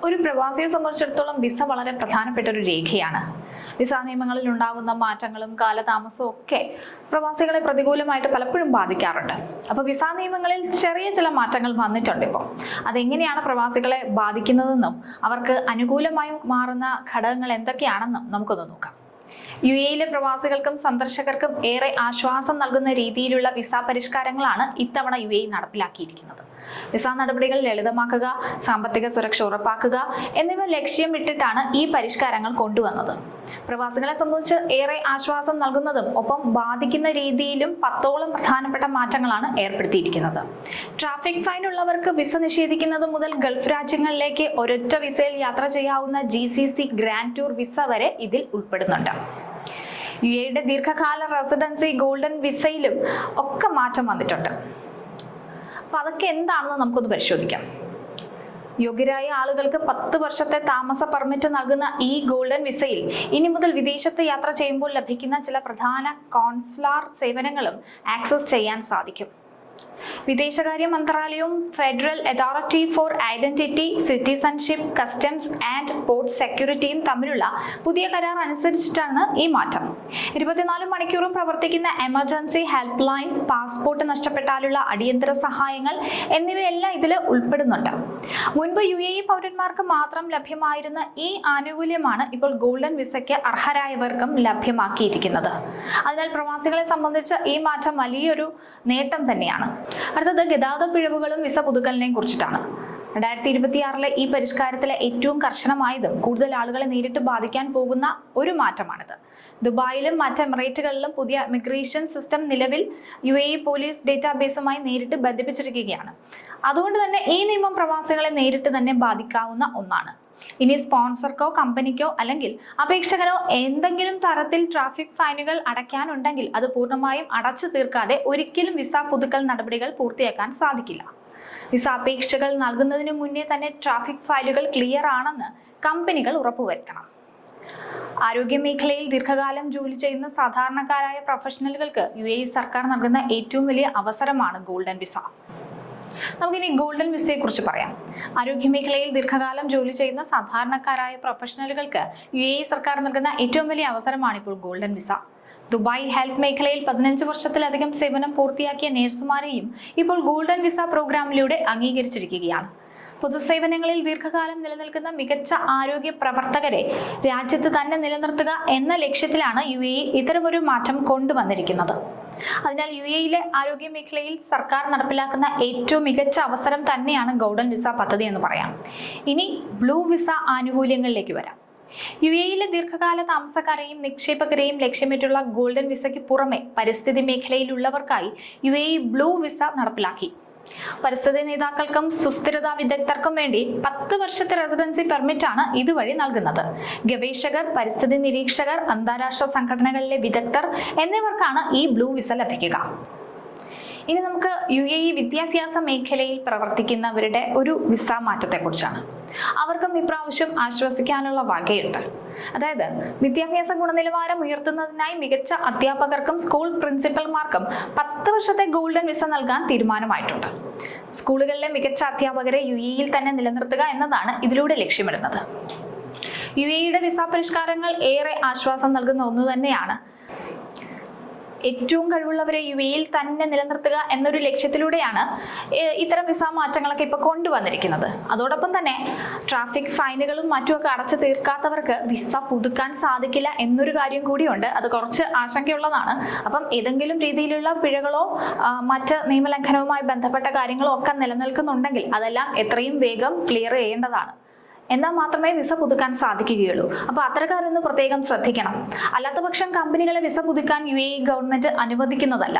ഒരു പ്രവാസിയെ സംബന്ധിച്ചിടത്തോളം വിസ വളരെ പ്രധാനപ്പെട്ട ഒരു രേഖയാണ്. വിസ നിയമങ്ങളിൽ ഉണ്ടാകുന്ന മാറ്റങ്ങളും കാലതാമസവും ഒക്കെ പ്രവാസികളെ പ്രതികൂലമായിട്ട് പലപ്പോഴും ബാധിക്കാറുണ്ട്. അപ്പോൾ വിസ നിയമങ്ങളിൽ ചെറിയ ചില മാറ്റങ്ങൾ വന്നിട്ടുണ്ട്. ഇപ്പോൾ അതെങ്ങനെയാണ് പ്രവാസികളെ ബാധിക്കുന്നതെന്നും അവർക്ക് അനുകൂലമായി മാറുന്ന ഘടകങ്ങൾ എന്തൊക്കെയാണെന്നും നമുക്കൊന്ന് നോക്കാം. യുഎഇയിലെ പ്രവാസികൾക്കും സന്ദർശകർക്കും ഏറെ ആശ്വാസം നൽകുന്ന രീതിയിലുള്ള വിസ പരിഷ്കാരങ്ങളാണ് ഇത്തവണ യുഎഇ നടപ്പിലാക്കിയിരിക്കുന്നത്. വിസ നടപടികൾ ലളിതമാക്കുക, സാമ്പത്തിക സുരക്ഷ ഉറപ്പാക്കുക എന്നിവ ലക്ഷ്യമിട്ടിട്ടാണ് ഈ പരിഷ്കാരങ്ങൾ കൊണ്ടുവന്നത്. പ്രവാസികളെ സംബന്ധിച്ച് ഏറെ ആശ്വാസം നൽകുന്നതും ഒപ്പം ബാധിക്കുന്ന രീതിയിലും 10ഓളം പ്രധാനപ്പെട്ട മാറ്റങ്ങളാണ് ഏർപ്പെടുത്തിയിരിക്കുന്നത്. ട്രാഫിക് ഫൈൻ ഉള്ളവർക്ക് വിസ നിഷേധിക്കുന്നത് മുതൽ ഗൾഫ് രാജ്യങ്ങളിലേക്ക് ഒരൊറ്റ വിസയിൽ യാത്ര ചെയ്യാവുന്ന GCC ഗ്രാൻഡ് ടൂർ വിസ വരെ ഇതിൽ ഉൾപ്പെടുന്നുണ്ട്. യുഎഇയുടെ ദീർഘകാല റെസിഡൻസി ഗോൾഡൻ വിസയിലും ഒക്കെ മാറ്റം വന്നിട്ടുണ്ട്. അപ്പൊ അതൊക്കെ എന്താണെന്ന് നമുക്കൊന്ന് പരിശോധിക്കാം. യോഗ്യരായ ആളുകൾക്ക് 10 വർഷത്തെ താമസ പെർമിറ്റ് നൽകുന്ന ഈ ഗോൾഡൻ വിസയിൽ ഇനി മുതൽ വിദേശത്ത് യാത്ര ചെയ്യുമ്പോൾ ലഭിക്കുന്ന ചില പ്രധാന കോൺസുലാർ സേവനങ്ങളും ആക്സസ് ചെയ്യാൻ സാധിക്കും. വിദേശകാര്യ മന്ത്രാലയവും federal authority for identity, citizenship, customs and port സെക്യൂരിറ്റിയും തമ്മിലുള്ള പുതിയ കരാർ അനുസരിച്ചിട്ടാണ് ഈ മാറ്റം. 24 മണിക്കൂറും പ്രവർത്തിക്കുന്ന എമർജൻസി ഹെൽപ്പ് ലൈൻ, പാസ്പോർട്ട് നഷ്ടപ്പെട്ടാലുള്ള അടിയന്തര സഹായങ്ങൾ എന്നിവയെല്ലാം ഇതിൽ ഉൾപ്പെടുന്നുണ്ട്. മുൻപ് യുഎഇ പൗരന്മാർക്ക് മാത്രം ലഭ്യമായിരുന്ന ഈ ആനുകൂല്യമാണ് ഇപ്പോൾ ഗോൾഡൻ വിസയ്ക്ക് അർഹരായവർക്കും ലഭ്യമാക്കിയിരിക്കുന്നത്. അതിനാൽ പ്രവാസികളെ സംബന്ധിച്ച് ഈ മാറ്റം വലിയൊരു നേട്ടം തന്നെയാണ്. അടുത്തത് ഗതാഗത പിഴവുകളും വിസ പുതുക്കലിനെയും കുറിച്ചിട്ടാണ്. 2026 ഈ പരിഷ്കാരത്തിലെ ഏറ്റവും കർശനമായതും കൂടുതൽ ആളുകളെ നേരിട്ട് ബാധിക്കാൻ പോകുന്ന ഒരു മാറ്റമാണിത്. ദുബായിലും മറ്റ് എമിറേറ്റുകളിലും പുതിയ ഇമിഗ്രേഷൻ സിസ്റ്റം നിലവിൽ യുഎഇ പോലീസ് ഡേറ്റാബേസുമായി നേരിട്ട് ബന്ധിപ്പിച്ചിരിക്കുകയാണ്. അതുകൊണ്ട് തന്നെ ഈ നിയമം പ്രവാസികളെ നേരിട്ട് തന്നെ ബാധിക്കാവുന്ന ഒന്നാണ്. ഇനി സ്പോൺസർക്കോ കമ്പനിക്കോ അല്ലെങ്കിൽ അപേക്ഷകനോ എന്തെങ്കിലും തരത്തിൽ ട്രാഫിക് ഫൈനുകൾ അടയ്ക്കാനുണ്ടെങ്കിൽ അത് പൂർണ്ണമായും അടച്ചു തീർക്കാതെ ഒരിക്കലും വിസ പുതുക്കൽ നടപടികൾ പൂർത്തിയാക്കാൻ സാധിക്കില്ല. വിസ അപേക്ഷകൾ നൽകുന്നതിന് മുന്നേ തന്നെ ട്രാഫിക് ഫയലുകൾ ക്ലിയർ ആണെന്ന് കമ്പനികൾ ഉറപ്പുവരുത്തണം. ആരോഗ്യ മേഖലയിൽ ദീർഘകാലം ജോലി ചെയ്യുന്ന സാധാരണക്കാരായ പ്രൊഫഷണലുകൾക്ക് യുഎഇ സർക്കാർ നൽകുന്ന ഏറ്റവും വലിയ അവസരമാണ് ഗോൾഡൻ വിസ. നമുക്കിനി ഗോൾഡൻ വിസയെ കുറിച്ച് പറയാം. ആരോഗ്യ മേഖലയിൽ ദീർഘകാലം ജോലി ചെയ്യുന്ന സാധാരണക്കാരായ പ്രൊഫഷണലുകൾക്ക് യുഎഇ സർക്കാർ നൽകുന്ന ഏറ്റവും വലിയ അവസരമാണ് ഇപ്പോൾ ഗോൾഡൻ വിസ. ദുബായ് ഹെൽത്ത് മേഖലയിൽ 15 വർഷത്തിലധികം സേവനം പൂർത്തിയാക്കിയ നഴ്സുമാരെയും ഇപ്പോൾ ഗോൾഡൻ വിസ പ്രോഗ്രാമിലൂടെ അംഗീകരിച്ചിരിക്കുകയാണ്. പൊതുസേവനങ്ങളിൽ ദീർഘകാലം നിലനിൽക്കുന്ന മികച്ച ആരോഗ്യ പ്രവർത്തകരെ രാജ്യത്ത് തന്നെ നിലനിർത്തുക എന്ന ലക്ഷ്യത്തിലാണ് യുഎഇ ഇത്തരമൊരു മാറ്റം കൊണ്ടുവന്നിരിക്കുന്നത്. അതിനാൽ യുഎഇയിലെ ആരോഗ്യ മേഖലയിൽ സർക്കാർ നടപ്പിലാക്കുന്ന ഏറ്റവും മികച്ച അവസരം തന്നെയാണ് ഗോൾഡൻ വിസ പദ്ധതി എന്ന് പറയാം. ഇനി ബ്ലൂ വിസ ആനുകൂല്യങ്ങളിലേക്ക് വരാം. യുഎഇയിലെ ദീർഘകാല താമസക്കാരെയും നിക്ഷേപകരെയും ലക്ഷ്യമിട്ടുള്ള ഗോൾഡൻ വിസയ്ക്ക് പുറമെ പരിസ്ഥിതി മേഖലയിലുള്ളവർക്കായി യുഎഇ ബ്ലൂ വിസ നടപ്പിലാക്കി. പരിസ്ഥിതി നേതാക്കൾക്കും സുസ്ഥിരതാ വിദഗ്ധർക്കും വേണ്ടി 10 വർഷത്തെ റെസിഡൻസി പെർമിറ്റാണ് ഇതുവഴി നൽകുന്നത്. ഗവേഷകർ, പരിസ്ഥിതി നിരീക്ഷകർ, അന്താരാഷ്ട്ര സംഘടനകളിലെ വിദഗ്ധർ എന്നിവർക്കാണ് ഈ ബ്ലൂ വിസ ലഭിക്കുക. ഇനി നമുക്ക് യുഎഇ വിദ്യാഭ്യാസ മേഖലയിൽ പ്രവർത്തിക്കുന്നവരുടെ ഒരു വിസ മാറ്റത്തെക്കുറിച്ചാണ്. അവർക്കും ഇപ്രാവശ്യം ആശ്വസിക്കാനുള്ള വകയുണ്ട്. അതായത് വിദ്യാഭ്യാസ ഗുണനിലവാരം ഉയർത്തുന്നതിനായി മികച്ച അധ്യാപകർക്കും സ്കൂൾ പ്രിൻസിപ്പൽമാർക്കും 10 വർഷത്തെ ഗോൾഡൻ വിസ നൽകാൻ തീരുമാനമായിട്ടുണ്ട്. സ്കൂളുകളിലെ മികച്ച അധ്യാപകരെ യുഎഇയിൽ തന്നെ നിലനിർത്തുക എന്നതാണ് ഇതിലൂടെ ലക്ഷ്യമിടുന്നത്. യുഎഇയുടെ വിസ പരിഷ്കാരങ്ങൾ ഏറെ ആശ്വാസം നൽകുന്ന ഒന്നു തന്നെയാണ്. ഏറ്റവും കഴിവുള്ളവരെ യുഎഇയിൽ തന്നെ നിലനിർത്തുക എന്നൊരു ലക്ഷ്യത്തിലൂടെയാണ് ഇത്തരം വിസ മാറ്റങ്ങളൊക്കെ ഇപ്പോൾ കൊണ്ടുവന്നിരിക്കുന്നത്. അതോടൊപ്പം തന്നെ ട്രാഫിക് ഫൈനുകളും മറ്റുമൊക്കെ അടച്ചു തീർക്കാത്തവർക്ക് വിസ പുതുക്കാൻ സാധിക്കില്ല എന്നൊരു കാര്യം കൂടിയുണ്ട്. അത് കുറച്ച് ആശങ്കയുള്ളതാണ്. അപ്പം ഏതെങ്കിലും രീതിയിലുള്ള പിഴകളോ മറ്റ് നിയമലംഘനവുമായി ബന്ധപ്പെട്ട കാര്യങ്ങളോ ഒക്കെ നിലനിൽക്കുന്നുണ്ടെങ്കിൽ അതെല്ലാം എത്രയും വേഗം ക്ലിയർ ചെയ്യേണ്ടതാണ്. എന്നാൽ മാത്രമേ വിസ പുതുക്കാൻ സാധിക്കുകയുള്ളൂ. അപ്പോൾ അത്തരക്കാരൊന്ന് പ്രത്യേകം ശ്രദ്ധിക്കണം. അല്ലാത്ത പക്ഷം കമ്പനികളെ വിസ പുതുക്കാൻ യുഎഇ ഗവൺമെന്റ് അനുവദിക്കുന്നതല്ല.